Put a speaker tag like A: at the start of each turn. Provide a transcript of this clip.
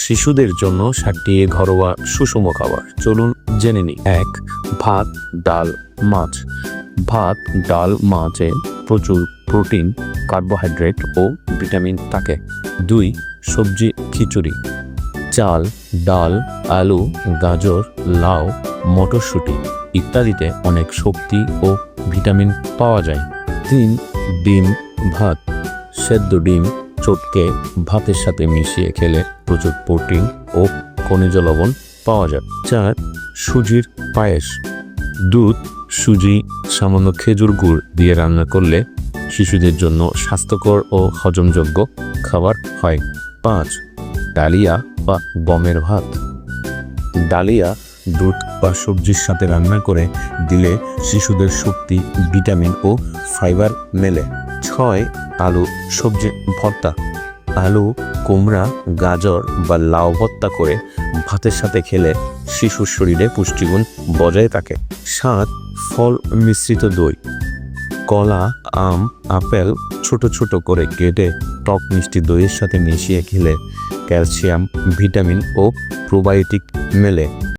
A: শিশুদের জন্য 7টি ঘরোয়া সুষম খাবার চলুন জেনে নিই। 1. ভাত, ডাল, মাছ। ভাত, ডাল, মাছে প্রচুর প্রোটিন, কার্বোহাইড্রেট ও ভিটামিন থাকে। 2. সবজি খিচুড়ি। চাল, ডাল, আলু, গাজর, লাউ, মটরশুঁটি ইত্যাদিতে অনেক শক্তি ও ভিটামিন পাওয়া যায়। 3. ডিম ভাত। সেদ্ধ ডিম চটকে ভাতের সাথে মিশিয়ে খেলে প্রচুর প্রোটিন ও খনিজ লবণ পাওয়া যায়। 4. সুজির পায়েস। দুধ, সুজি, সামান্য খেজুর গুড় দিয়ে রান্না করলে শিশুদের জন্য স্বাস্থ্যকর ও হজমযোগ্য খাবার হয়। 5. ডালিয়া বা গমের ভাত। ডালিয়া দুধ বা সবজির সাথে রান্না করে দিলে শিশুদের শক্তি, ভিটামিন ও ফাইবার মেলে। 6. আলু সবজি ভর্তা। আলু, কুমড়া, গাজর বা লাউ ভর্তা করে ভাতের সাথে খেলে শিশুর শরীরে পুষ্টিগুণ বজায় থাকে। 7. ফল মিশ্রিত দই। কলা, আম, আপেল ছোট ছোট করে কেটে টক মিষ্টি দইয়ের সাথে মিশিয়ে খেলে ক্যালসিয়াম, ভিটামিন ও প্রোবায়োটিক মেলে।